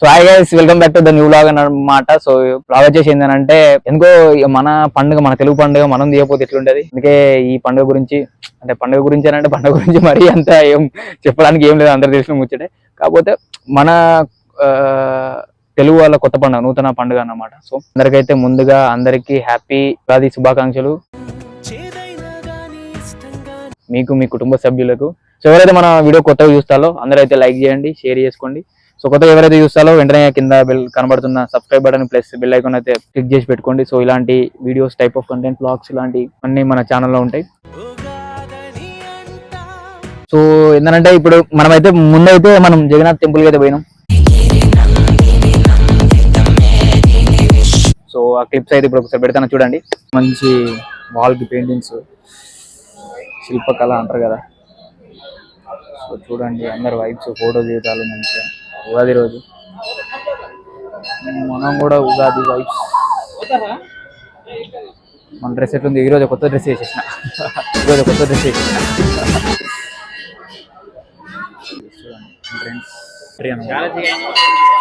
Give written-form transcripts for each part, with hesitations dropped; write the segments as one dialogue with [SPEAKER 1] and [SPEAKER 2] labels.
[SPEAKER 1] So hi guys, welcome back to the new vlog అన్నమాట. So vlog వచ్చేసి ఏంటంటే ఎందుకో మన పండుగ, మన తెలుగు పండుగ మనం తీయకపోతే ఎట్లుంటది. అందుకే ఈ పండుగ గురించి పండుగ గురించి మరీ అంత ఏం చెప్పడానికి ఏం లేదు, అందరు తెలిసిన ముచ్చటే. కాకపోతే మన తెలుగు వాళ్ళ కొత్త పండుగ, నూతన పండుగ అన్నమాట. సో అందరికైతే ముందుగా అందరికీ హ్యాపీ ఉగాది శుభాకాంక్షలు, మీకు మీ కుటుంబ సభ్యులకు. సో ఎవరైతే మన వీడియో కొత్తగా చూస్తారో అందరైతే లైక్ చేయండి, షేర్ చేసుకోండి. సో కొత్తగా ఎవరైతే చూస్తారో వెంటనే కింద బెల్ కనబడుతున్న subscribe button plus bell icon అయితే క్లిక్ చేసి పెట్టుకోండి. సో ఇలాంటి videos, type of content, blogs ఇలాంటి అన్ని మన ఛానల్లో ఉంటాయి. సో ఏంటంటే ఇప్పుడు మనమైతే ముందైతే మనం జగన్నాథ్ టెంపుల్కి అయితే పోయినాం. సో ఆ క్లిప్స్ అయితే ఇప్పుడు ఒకసారి పెడతాను చూడండి. మంచి వాల్కి పెయింటింగ్స్, శిల్పకళ అంటారు కదా. సో చూడండి అందరు వైబ్స్, ఫోటో దిగుతారు మంచిగా. ఉగాది రోజు మనం కూడా ఉగాది వైబ్స్. మన డ్రెస్ ఎట్లుంది? ఈరోజు కొత్త డ్రెస్ వేసేసిన ఎంట్రెన్స్.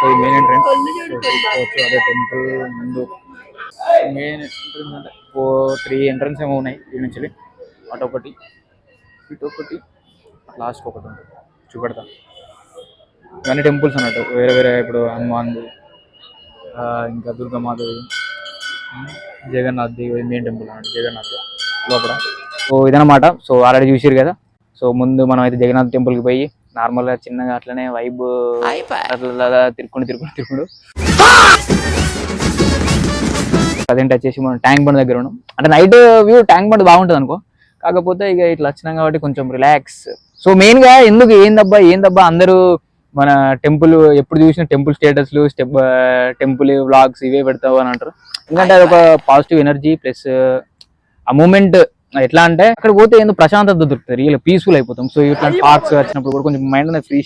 [SPEAKER 1] సో ఈ మెయిన్ ఎంట్రెన్స్ చూసుకోవచ్చు. అదే టెంపుల్ ముందు మెయిన్ ఎంట్రెన్స్ అంటే 3 ఎంట్రెన్స్ ఏమో ఉన్నాయి. ఈ నుంచి అటు ఒకటి, ఇటు ఒకటి, లాస్ట్ ఒకటి ఉంటుంది, చూపెడతాను. ఇవన్నీ టెంపుల్స్ అన్నట్టు వేరే వేరే. ఇప్పుడు హనుమాన్ది, ఇంకా దుర్గామాతది, జగన్నాథ్ది మెయిన్ టెంపుల్ అన్నట్టు, జగన్నాథ్ లోపల. సో ఇదన్నమాట. సో ఆల్రెడీ చూసారు కదా. సో ముందు మనం అయితే జగన్నాథ్ టెంపుల్కి పోయి నార్మల్గా చిన్నగా అట్లనే వైబ్ అట్లా తిరుక్కుంటూ ప్రజెంట్ వచ్చేసి మనం ట్యాంక్ బండ్ దగ్గర ఉన్నాం. అంటే నైట్ వ్యూ ట్యాంక్ బండ్ బాగుంటుంది అనుకో. కాకపోతే ఇక ఇట్లా వచ్చినాం కాబట్టి కొంచెం రిలాక్స్. సో మెయిన్ గా ఎందుకు ఏందబ్బా అందరూ మన టెంపుల్ ఎప్పుడు చూసిన టెంపుల్ స్టేటస్లు, టెంపుల్ వ్లాగ్స్ ఇవే పెడతావు అని అంటారు. ఎందుకంటే అది ఒక పాజిటివ్ ఎనర్జీ ప్లస్ ఆ మూమెంట్. ఎట్లా అంటే అక్కడ పోతే ఏందో ప్రశాంతత దొరుకుతుంది, రియల్ పీస్ఫుల్ అయిపోతాం. సో ఇట్లాంటి పార్క్స్ వచ్చినప్పుడు కూడా కొంచెం మైండ్ అనేది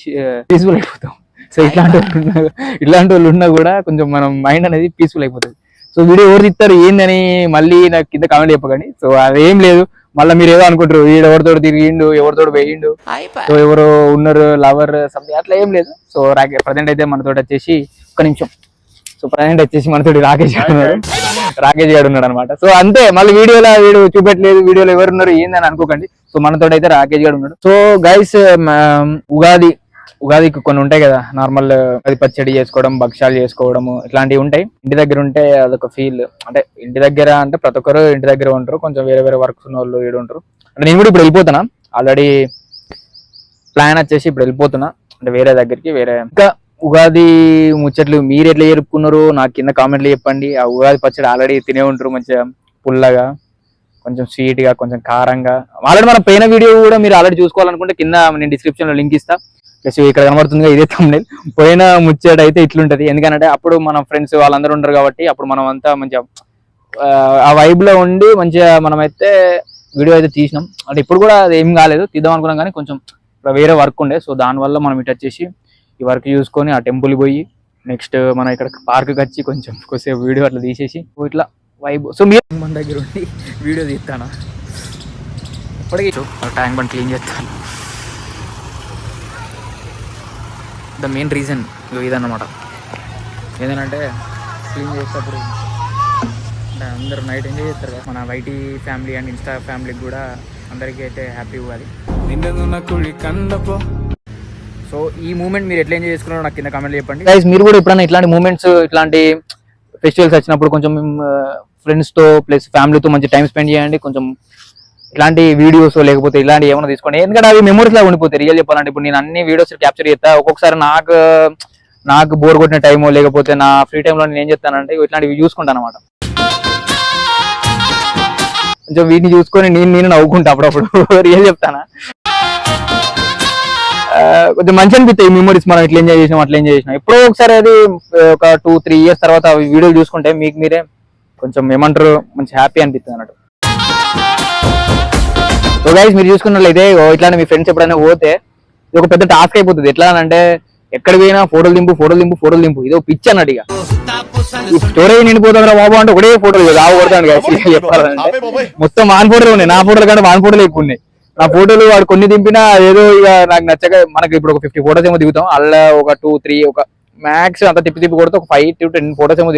[SPEAKER 1] పీస్ఫుల్ అయిపోతాం. సో ఇట్లాంటి వాళ్ళు ఉన్నా కూడా కొంచెం మనం మైండ్ అనేది పీస్ఫుల్ అయిపోతుంది. సో వీడియో ఎవరు ఇస్తారు ఏందని మళ్ళీ నాకు కింద కామెంట్ చెప్పకండి. సో అదేం లేదు, మళ్ళీ మీరు ఏదో అనుకుంటారు వీడు ఎవరితోడు తిరిగిండు, ఎవరితోడు వేయిండు, సో ఎవరు ఉన్నారు లవర్ సంథింగ్, అట్లా ఏం లేదు. సో ప్రజెంట్ అయితే మనతో వచ్చేసి ఒక్క నిమిషం. సో ప్రజెంట్ వచ్చేసి మనతోటి రాకేష్ గారు ఉన్నాడు అనమాట. సో అంతే, మళ్ళీ వీడియోలో వీడు చూపెట్టలేదు, వీడియోలో ఎవరు ఉన్నారు ఏందని అనుకోకండి. సో మనతో అయితే రాకేష్ గారు ఉన్నాడు. సో గైస్, ఉగాదికి కొన్ని ఉంటాయి కదా, నార్మల్ అది పచ్చడి చేసుకోవడం, భక్ష్యాలు చేసుకోవడము ఇట్లాంటివి ఉంటాయి. ఇంటి దగ్గర ఉంటే అదొక ఫీల్. అంటే ఇంటి దగ్గర అంటే ప్రతి ఒక్కరు ఇంటి దగ్గర ఉంటారు, కొంచెం వేరే వేరే వర్క్స్ ఉన్న వాళ్ళు ఏడు ఉంటారు. అంటే నేను కూడా ఇప్పుడు వెళ్ళిపోతున్నా, ఆల్రెడీ ప్లాన్ వచ్చేసి ఇప్పుడు వెళ్ళిపోతున్నా, అంటే వేరే దగ్గరికి. వేరే ఇంకా ఉగాది ముచ్చట్లు మీరు ఎట్లా జరుపుకున్నారు నాకు కింద కామెంట్లు చెప్పండి. ఆ ఉగాది పచ్చడి ఆల్రెడీ తినే ఉంటారు, మంచిగా పుల్లగా, కొంచెం స్వీట్ గా, కొంచెం కారంగా. ఆల్రెడీ మన పైన వీడియో కూడా మీరు ఆల్రెడీ చూసుకోవాలనుకుంటే కింద నేను డిస్క్రిప్షన్ లో లింక్ ఇస్తా. ప్లస్ ఇక్కడ కనబడుతుంది ఇదే థంబ్నెయిల్. పోయిన ముచ్చట అయితే ఇట్లుంటది. ఎందుకంటే అప్పుడు మన ఫ్రెండ్స్ వాళ్ళందరూ ఉంటారు కాబట్టి అప్పుడు మనం అంతా మంచిగా ఆ వైబ్ లో ఉండి మంచిగా మనమైతే వీడియో అయితే తీసినాం. అంటే ఇప్పుడు కూడా అది ఏం కాలేదు, తీద్దాం అనుకున్నాం కానీ కొంచెం వేరే వర్క్ ఉండే. సో దానివల్ల మనం ఇటు వచ్చేసి ఈ వర్క్ చూసుకొని ఆ టెంపుల్ పోయి నెక్స్ట్ మనం ఇక్కడ పార్క్కి వచ్చి కొంచెం కొద్దిసేపు వీడియో అట్లా తీసేసి ఇట్లా వైబ్. సో మీరు మన దగ్గర ఉండి వీడియో తీస్తాను. ఇప్పటికీ ట్యాంక్ బండ్ క్లీన్ చేస్తాను. ద మెయిన్ రీజన్ ఇదన్నమాట. ఏంటంటే క్లీన్ చేసేటప్పుడు అందరూ నైట్ ఎంజాయ్ చేస్తారు కదా, మన వైటీ ఫ్యామిలీ అండ్ ఇన్స్టా ఫ్యామిలీకి కూడా అందరికీ అయితే హ్యాపీ ఇవ్వాలి. సో ఈ మూమెంట్ మీరు ఎట్లా ఎంజాయ్ చేసుకున్నారో నాకు కింద కామెంట్ చెప్పండి. గైస్ మీరు కూడా ఎప్పుడైనా ఇట్లాంటి మూమెంట్స్, ఇట్లాంటి ఫెస్టివల్స్ వచ్చినప్పుడు కొంచెం ఫ్రెండ్స్తో ప్లస్ ఫ్యామిలీతో మంచి టైం స్పెండ్ చేయండి. కొంచెం ఇలాంటి వీడియోస్ లేకపోతే ఇలాంటి ఏమైనా తీసుకోండి, ఎందుకంటే అవి మెమోరీస్ లాగా ఉండిపోతాయి. రియల్ చెప్పాలంటే ఇప్పుడు నేను అన్ని వీడియోస్ క్యాప్చర్ చేస్తా. ఒక్కొక్కసారి నాకు బోర్ కొట్టిన టైమో లేకపోతే నా ఫ్రీ టైంలో నేను ఏం చేస్తానంటే ఇట్లాంటివి చూసుకుంటాను అనమాట. కొంచెం వీటిని చూసుకొని నేను నవ్వుకుంటా అప్పుడప్పుడు. రియల్ చెప్తానా, కొంచెం మంచి అనిపిస్తాయి మెమోరీస్. మనం ఇట్లా ఎంజాయ్ చేసినాం, అట్లా ఎంజాయ్ చేసినాం. ఎప్పుడో ఒకసారి అది ఒక 2-3 ఇయర్స్ తర్వాత వీడియోలు చూసుకుంటే మీకు మీరే కొంచెం ఏమంటారు మంచి హ్యాపీ అనిపిస్తుంది అన్నట్టు. సో గైస్ మీరు చూసుకున్నట్లయితే ఇట్లాంటి మీ ఫ్రెండ్స్ ఎప్పుడైనా పోతే ఇది ఒక పెద్ద టాస్క్ అయిపోతుంది. ఎట్లా అంటే ఎక్కడ పోయినా ఫోటోలు దింపు ఇదో పిచ్చి అన్నట్టు. ఇక స్టోరేజ్ నిండిపోతుందా బాబు అంటే ఒకటే ఫోటోలు రావకూడదు చెప్పాలంటే. మొత్తం వాన్ ఫోటోలు ఉన్నాయి, నా ఫోటోలు కంటే వాన్ ఫోటోలు ఎక్కువ ఉన్నాయి. నా ఫోటోలు వాడు కొన్ని దింపినా ఏదో ఇక నాకు నచ్చక, మనకి ఇప్పుడు ఒక 50 ఫోటోస్ ఏమో దిగుతాం, అలా ఒక 2-3 ఒక మ్యాక్స్ అంత తిప్పి కొడితే ఒక 5 to 10 ఫోటోస్ ఏమో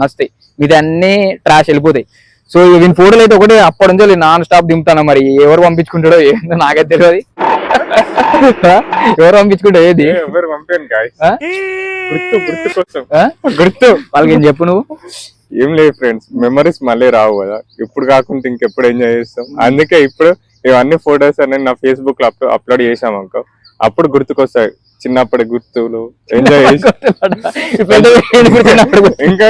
[SPEAKER 1] నచ్చుతాయి, మీది అన్ని ట్రాష్ వెళ్ళిపోతాయి. సో వీని ఫోటోలు అయితే ఒకటి అప్పటి నుంచి నాన్ స్టాప్ దింపుతాను. మరి ఎవరు పంపించుకుంటాడో ఏందో నాకైతే తెలియదు. ఎవరు పంపించుకుంటా ఏది
[SPEAKER 2] ఎవరు పంపాను గుర్తు కోసం
[SPEAKER 1] గుర్తు వాళ్ళకి ఏం చెప్పు నువ్వు.
[SPEAKER 2] ఏం లేదు ఫ్రెండ్స్, మెమరీస్ మళ్ళీ రావు కదా, ఇప్పుడు కాకుండా ఇంకెప్పుడు ఎంజాయ్ చేస్తాం. అందుకే ఇప్పుడు ఇవన్నీ ఫొటోస్ అనేది నా ఫేస్బుక్ లో అప్లోడ్ చేసాం అనుకో, అప్పుడు గుర్తుకొస్తాయి చిన్నప్పటి గుర్తులు, ఎంజాయ్ చేసి ఇంకా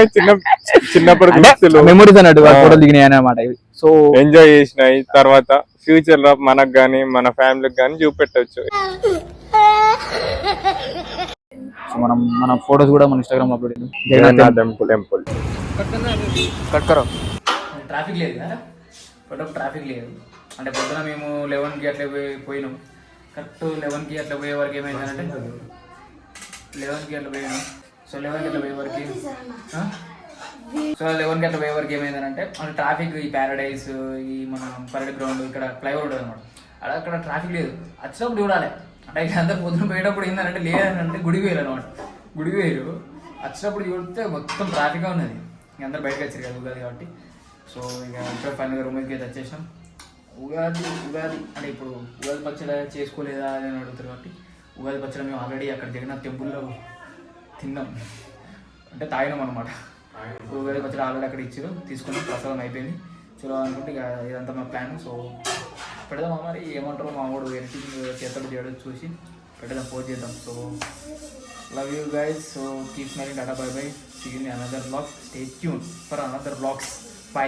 [SPEAKER 2] చిన్నప్పటి గుర్తులు,
[SPEAKER 1] మెమరీస్ అన్నట్టు ఫోటోలు దిగినాయి అన్నమాట ఇవి. సో
[SPEAKER 2] ఎంజాయ్ చేసినాయి, తర్వాత ఫ్యూచర్ లో మనకు గానీ మన ఫ్యామిలీకి గానీ చూపెట్టవచ్చు.
[SPEAKER 1] మనం మన ఫోటోస్ కూడా మన ఇన్స్టాగ్రామ్ లో అప్లోడ్ చేద్దాం.
[SPEAKER 2] జగన్నాథ్ టెంపుల్
[SPEAKER 1] కట్కరో ట్రాఫిక్ లేదు కదా, ట్రాఫిక్ లేదు అంటే పొద్దున మేము 11కి అట్లా పోయినాం. కరెక్ట్ 11కి అట్లా పోయే వరకు ఏమైందంటే 11కి అట్లా పోయినాం. సో 11కి అట్లా పోయే వరకు ఏమైందంటే మన ట్రాఫిక్ ఈ ప్యారడైజ్, ఈ మన పరేడ్ గ్రౌండ్, ఇక్కడ ఫ్లైఓవర్ ఉంటుంది అనమాట. అక్కడ ట్రాఫిక్ లేదు. వచ్చినప్పుడు చూడాలి అంటే ఇక అందరు పొద్దున పోయేటప్పుడు ఏంటంటే లేదంటే గుడికి వేయాలి అనమాట. గుడికి వేయరు, వచ్చినప్పుడు చూస్తే మొత్తం ట్రాఫిక్గా ఉన్నది. ఇక అందరు బయటకు వచ్చారు కదా ఉగాది కాబట్టి. సో ఇక ఇక్కడ ఫైనల్గా రూమ్కి అయితే వచ్చేసాం. ఉగాది అంటే ఇప్పుడు ఉగాది పచ్చడి చేసుకోలేదా అని అడుగుతారు కాబట్టి ఉగాది పచ్చడి మేము ఆల్రెడీ అక్కడ జగన్నాథ్ టెంపుల్లో తిన్నాం, అంటే తాగినాం అనమాట. ఉగాది పచ్చడి ఆల్రెడీ అక్కడ ఇచ్చారు, తీసుకున్నాం, ప్రసాదం అయిపోయింది. చలో అనుకుంటే ఇక ఇదంతా మా ప్లాన్. సో పెడదామా మరి, ఏమంటారో మా వాడు ఎడిటింగ్ చేతడు చేయడం చూసి పెడదాం, పోస్ట్ చేద్దాం. So love you guys. So keep smiling, టాటా bye bye, see you in another blog. Stay tune for another blogs. By.